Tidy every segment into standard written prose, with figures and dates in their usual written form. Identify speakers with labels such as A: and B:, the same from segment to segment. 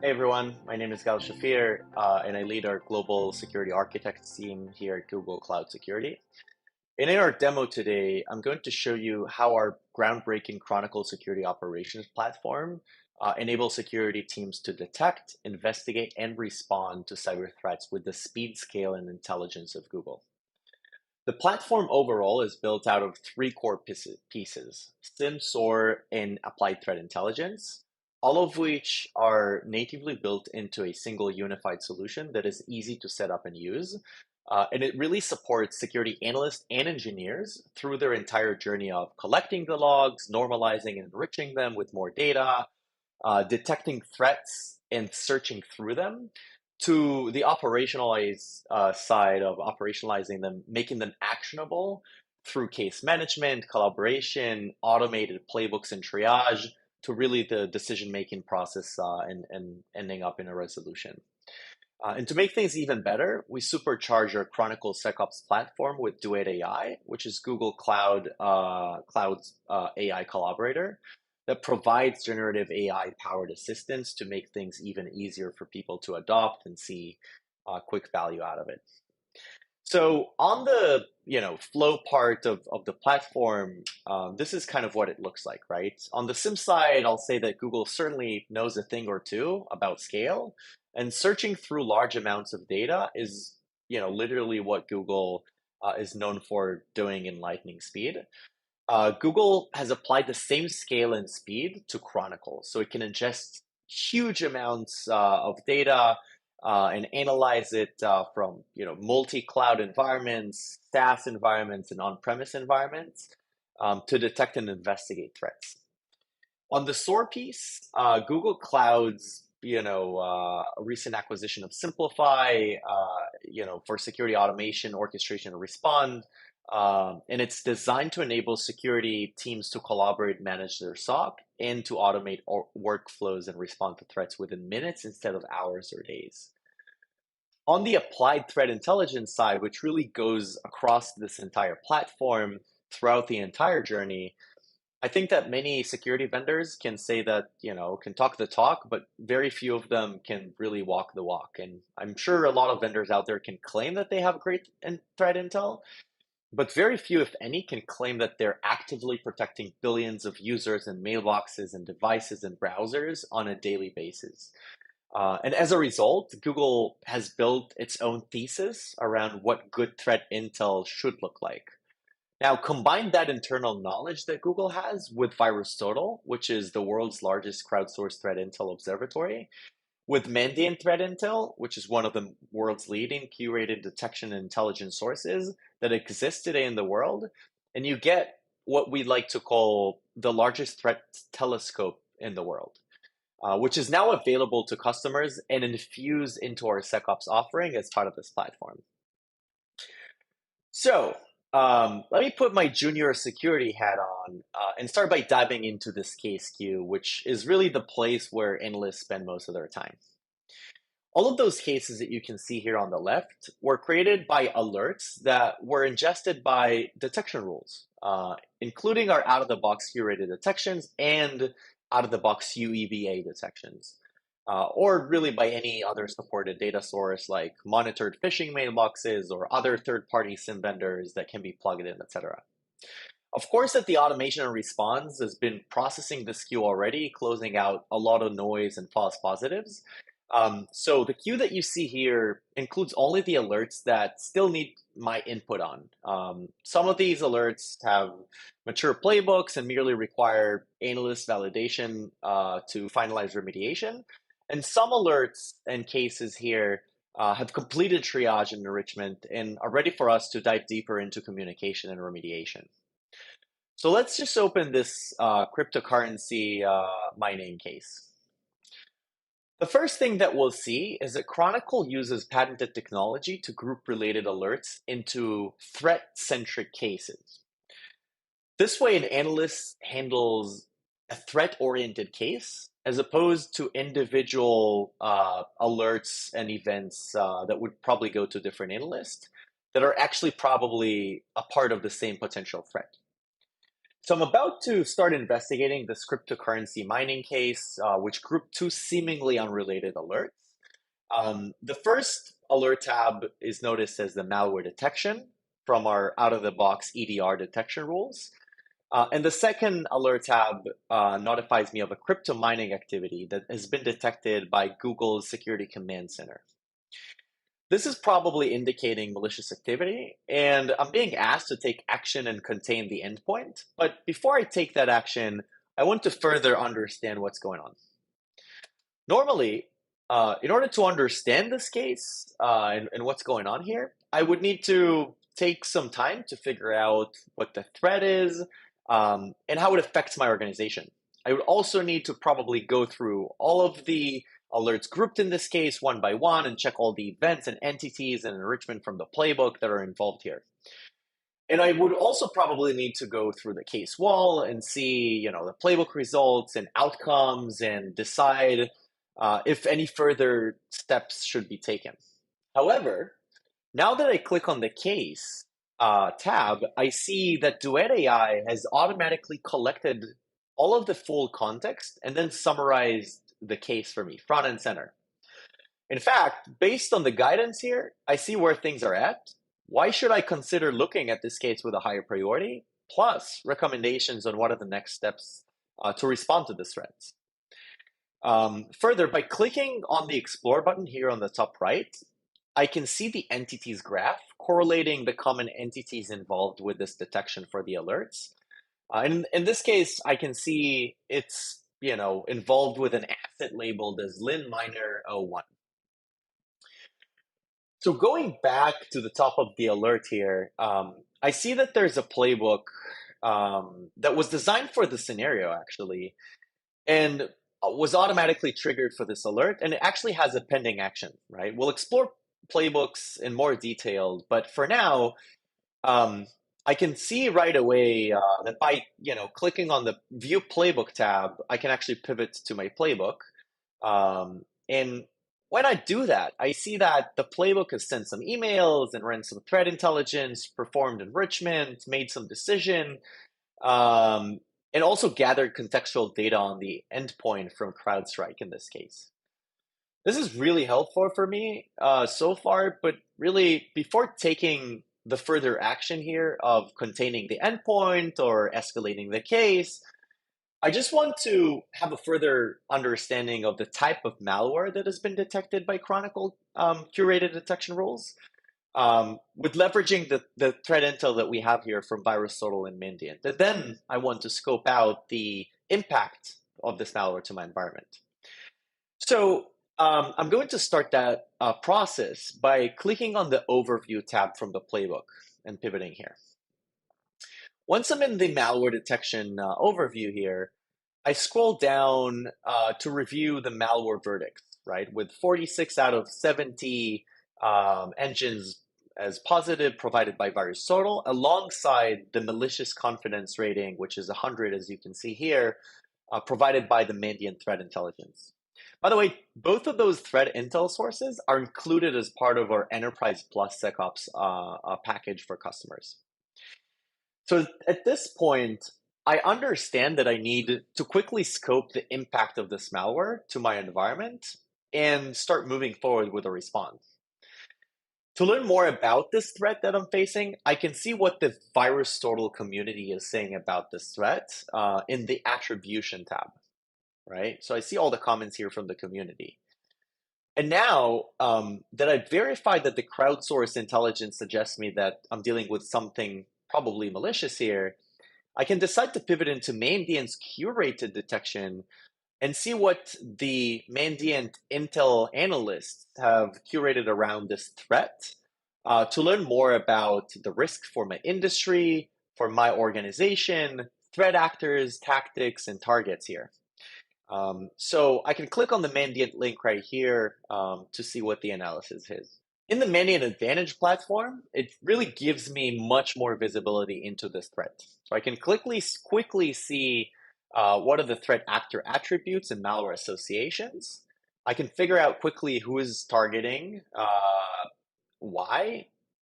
A: Hey everyone, my name is Gal Shafir, and I lead our global security architects team here at Google Cloud Security. And in our demo today, I'm going to show you how our groundbreaking Chronicle Security Operations platform enables security teams to detect, investigate, and respond to cyber threats with the speed, scale, and intelligence of Google. The platform overall is built out of three core pieces: SIM, SOAR, and Applied Threat Intelligence, all of which are natively built into a single unified solution that is easy to set up and use. And it really supports security analysts and engineers through their entire journey of collecting the logs, normalizing and enriching them with more data, detecting threats and searching through them, to the operationalized side of operationalizing them, making them actionable through case management, collaboration, automated playbooks, and triage, to really the decision-making process and ending up in a resolution. And to make things even better, we supercharge our Chronicle SecOps platform with Duet AI, which is Google Cloud's AI collaborator that provides generative AI-powered assistance to make things even easier for people to adopt and see quick value out of it. So on the flow part of the platform, this is kind of what it looks like, right? On the SIM side, I'll say that Google certainly knows a thing or two about scale, and searching through large amounts of data is literally what Google is known for doing in lightning speed. Google has applied the same scale and speed to Chronicle, so it can ingest huge amounts of data and analyze it from multi-cloud environments, SaaS environments, and on-premise environments to detect and investigate threats. On the SOAR piece, Google Cloud's recent acquisition of Simplify, for security automation, orchestration, and respond. And it's designed to enable security teams to collaborate, manage their SOC, and to automate workflows and respond to threats within minutes instead of hours or days. On the applied threat intelligence side, which really goes across this entire platform throughout the entire journey, I think that many security vendors can say that, can talk the talk, but very few of them can really walk the walk. And I'm sure a lot of vendors out there can claim that they have great threat intel, but very few, if any, can claim that they're actively protecting billions of users and mailboxes and devices and browsers on a daily basis. And as a result, Google has built its own thesis around what good threat intel should look like. Now, combine that internal knowledge that Google has with VirusTotal, which is the world's largest crowdsourced threat intel observatory, with Mandiant Threat Intel, which is one of the world's leading curated detection and intelligence sources that exist today in the world, and you get what we like to call the largest threat telescope in the world, which is now available to customers and infused into our SecOps offering as part of this platform. So let me put my junior security hat on and start by diving into this case queue, which is really the place where analysts spend most of their time. All of those cases that you can see here on the left were created by alerts that were ingested by detection rules, including our out-of-the-box curated detections and out-of-the-box UEBA detections, or really by any other supported data source like monitored phishing mailboxes or other third-party SIM vendors that can be plugged in, etc. Of course, that the automation and response has been processing this queue already, closing out a lot of noise and false positives. So the queue that you see here includes only the alerts that still need my input on. Some of these alerts have mature playbooks and merely require analyst validation to finalize remediation. And some alerts and cases here have completed triage and enrichment and are ready for us to dive deeper into communication and remediation. So let's just open this cryptocurrency mining case. The first thing that we'll see is that Chronicle uses patented technology to group related alerts into threat-centric cases. This way, an analyst handles a threat-oriented case as opposed to individual alerts and events that would probably go to different analysts that are actually probably a part of the same potential threat. So I'm about to start investigating this cryptocurrency mining case, which grouped two seemingly unrelated alerts. The first alert tab is noticed as the malware detection from our out-of-the-box EDR detection rules. And the second alert tab notifies me of a crypto mining activity that has been detected by Google's Security Command Center. This is probably indicating malicious activity, and I'm being asked to take action and contain the endpoint. But before I take that action, I want to further understand what's going on. Normally, in order to understand this case and what's going on here, I would need to take some time to figure out what the threat is and how it affects my organization. I would also need to probably go through all of the alerts grouped in this case one by one and check all the events and entities and enrichment from the playbook that are involved here. And I would also probably need to go through the case wall and see, the playbook results and outcomes and decide if any further steps should be taken. However, now that I click on the case tab, I see that Duet AI has automatically collected all of the full context and then summarized the case for me, front and center. In fact, based on the guidance here, I see where things are at. Why should I consider looking at this case with a higher priority? Plus, recommendations on what are the next steps to respond to this threat. Further, by clicking on the Explore button here on the top right, I can see the entities graph correlating the common entities involved with this detection for the alerts. And in this case, I can see it's involved with an asset labeled as Lin Miner 01. So going back to the top of the alert here, I see that there's a playbook that was designed for the scenario actually, and was automatically triggered for this alert, and it actually has a pending action, right? We'll explore playbooks in more detail, but for now, I can see right away that by clicking on the View Playbook tab, I can actually pivot to my playbook. And when I do that, I see that the playbook has sent some emails and ran some threat intelligence, performed enrichment, made some decision, and also gathered contextual data on the endpoint from CrowdStrike in this case. This is really helpful for me so far, but really before taking the further action here of containing the endpoint or escalating the case, I just want to have a further understanding of the type of malware that has been detected by Chronicle curated detection rules, with leveraging the threat intel that we have here from VirusTotal and Mandiant. And then I want to scope out the impact of this malware to my environment. So I'm going to start that process by clicking on the Overview tab from the playbook and pivoting here. Once I'm in the malware detection overview here, I scroll down to review the malware verdicts, right? With 46 out of 70 engines as positive provided by VirusTotal, alongside the malicious confidence rating, which is 100, as you can see here, provided by the Mandiant threat intelligence. By the way, both of those threat intel sources are included as part of our Enterprise Plus SecOps package for customers. So at this point, I understand that I need to quickly scope the impact of this malware to my environment and start moving forward with a response. To learn more about this threat that I'm facing, I can see what the VirusTotal community is saying about this threat in the Attribution tab, right? So I see all the comments here from the community. And now that I've verified that the crowdsourced intelligence suggests me that I'm dealing with something probably malicious here, I can decide to pivot into Mandiant's curated detection and see what the Mandiant Intel analysts have curated around this threat to learn more about the risk for my industry, for my organization, threat actors, tactics, and targets here. So I can click on the Mandiant link right here to see what the analysis is. In the Mandiant Advantage platform, it really gives me much more visibility into this threat. So I can quickly see what are the threat actor attributes and malware associations. I can figure out quickly who is targeting, why,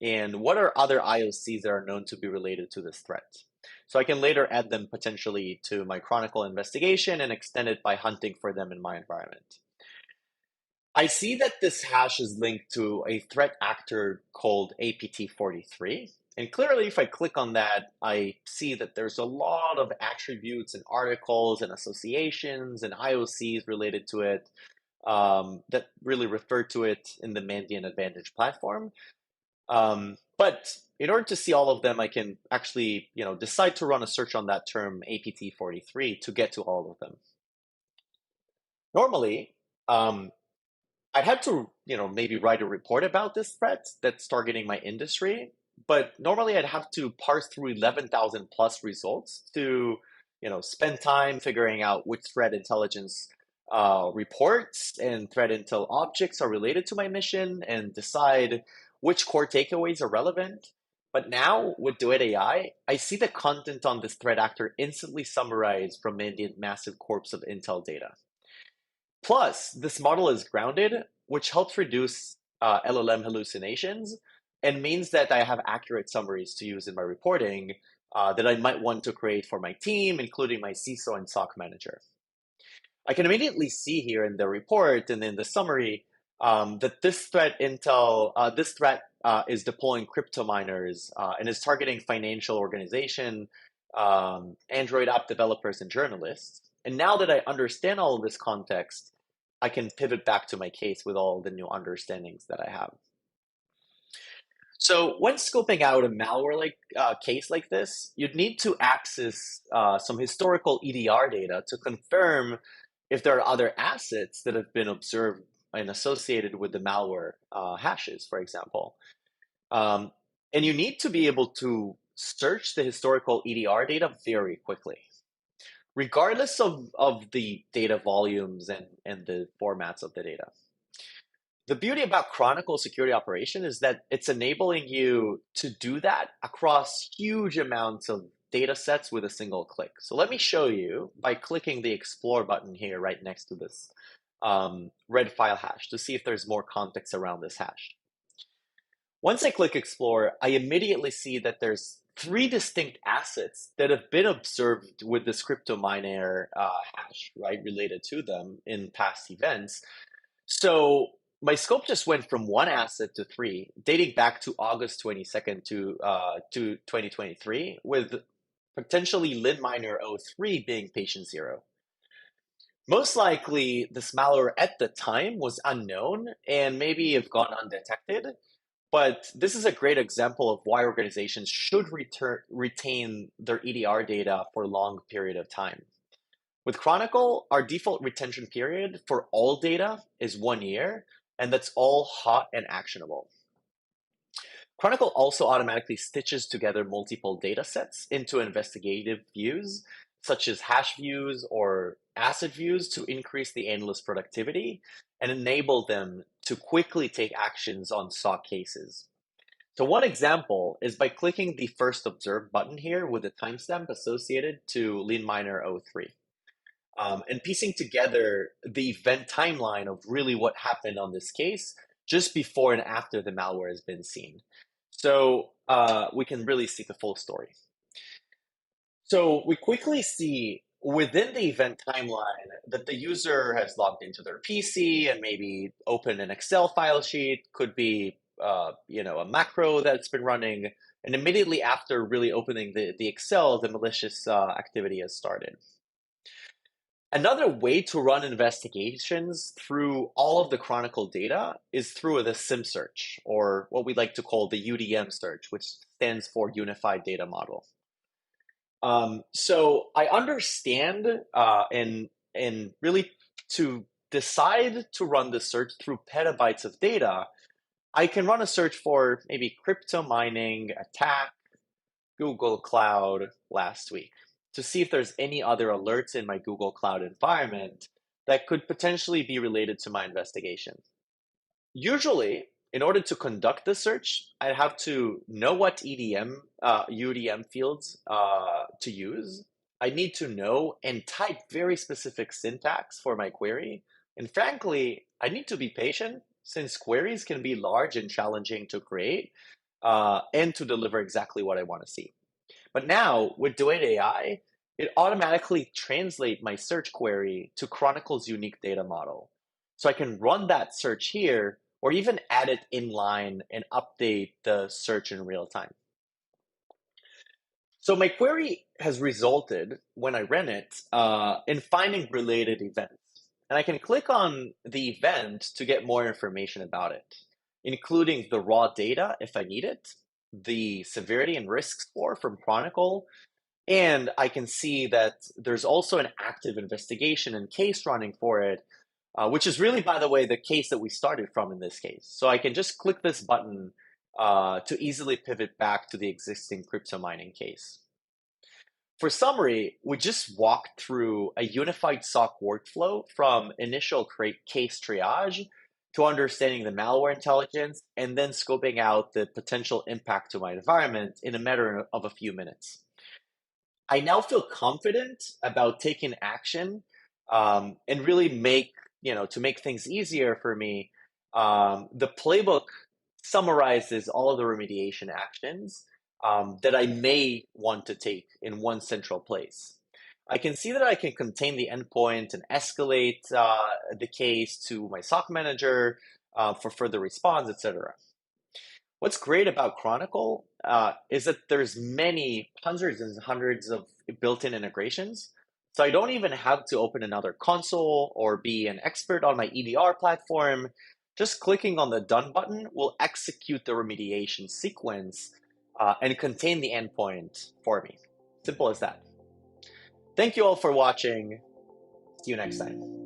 A: and what are other IOCs that are known to be related to this threat. So I can later add them potentially to my Chronicle investigation and extend it by hunting for them in my environment. I see that this hash is linked to a threat actor called APT43. And clearly, if I click on that, I see that there's a lot of attributes and articles and associations and IOCs related to it that really refer to it in the Mandiant Advantage platform. But in order to see all of them, I can actually, decide to run a search on that term APT43 to get to all of them. Normally, I'd have to, maybe write a report about this threat that's targeting my industry, but normally I'd have to parse through 11,000 plus results to, spend time figuring out which threat intelligence reports and threat intel objects are related to my mission and decide which core takeaways are relevant. But now with Duet AI, I see the content on this threat actor instantly summarized from Mandiant massive corpus of intel data. Plus, this model is grounded, which helps reduce LLM hallucinations and means that I have accurate summaries to use in my reporting that I might want to create for my team, including my CISO and SOC manager. I can immediately see here in the report and in the summary that this threat is deploying crypto miners and is targeting financial organization, Android app developers, and journalists. And now that I understand all of this context, I can pivot back to my case with all the new understandings that I have. So when scoping out a malware case like this, you'd need to access some historical EDR data to confirm if there are other assets that have been observed and associated with the malware hashes, for example. And you need to be able to search the historical EDR data very quickly, regardless of the data volumes and the formats of the data. The beauty about Chronicle Security Operation is that it's enabling you to do that across huge amounts of data sets with a single click. So let me show you by clicking the Explore button here right next to this red file hash to see if there's more context around this hash. Once I click Explore, I immediately see that there's 3 distinct assets that have been observed with this crypto miner hash, right, related to them in past events. So my scope just went from 1 asset to 3, dating back to August 22nd to 2023, with potentially LinMiner 03 being patient 0. Most likely, this malware at the time was unknown and maybe have gone undetected. But this is a great example of why organizations should retain their EDR data for a long period of time. With Chronicle, our default retention period for all data is 1 year, and that's all hot and actionable. Chronicle also automatically stitches together multiple data sets into investigative views, such as hash views or asset views, to increase the analyst productivity and enable them to quickly take actions on SOC cases. So one example is by clicking the first observe button here with a timestamp associated to LinMiner 03. And piecing together the event timeline of really what happened on this case just before and after the malware has been seen. So we can really see the full story. So we quickly see within the event timeline that the user has logged into their PC and maybe opened an Excel file sheet, could be a macro that's been running, and immediately after really opening the Excel, the malicious activity has started. Another way to run investigations through all of the Chronicle data is through the SIM search, or what we like to call the UDM search, which stands for Unified Data Model. So I understand and really to decide to run the search through petabytes of data, I can run a search for maybe crypto mining attack, Google Cloud last week, to see if there's any other alerts in my Google Cloud environment that could potentially be related to my investigation. Usually, in order to conduct the search, I'd have to know what UDM fields to use. I need to know and type very specific syntax for my query. And frankly, I need to be patient since queries can be large and challenging to create and to deliver exactly what I want to see. But now with Duet AI, it automatically translates my search query to Chronicle's unique data model. So I can run that search here or even add it inline and update the search in real time. So my query has resulted, when I ran it, in finding related events. And I can click on the event to get more information about it, including the raw data if I need it, the severity and risk score from Chronicle, and I can see that there's also an active investigation and case running for it, which is really, by the way, the case that we started from in this case. So I can just click this button to easily pivot back to the existing crypto mining case. For summary, we just walked through a unified SOC workflow from initial case triage to understanding the malware intelligence and then scoping out the potential impact to my environment in a matter of a few minutes. I now feel confident about taking action and really to make things easier for me. The playbook summarizes all of the remediation actions that I may want to take in one central place. I can see that I can contain the endpoint and escalate the case to my SOC manager for further response, etc. What's great about Chronicle is that there's many hundreds and hundreds of built-in integrations. So I don't even have to open another console or be an expert on my EDR platform. Just clicking on the Done button will execute the remediation sequence and contain the endpoint for me. Simple as that. Thank you all for watching. See you next time.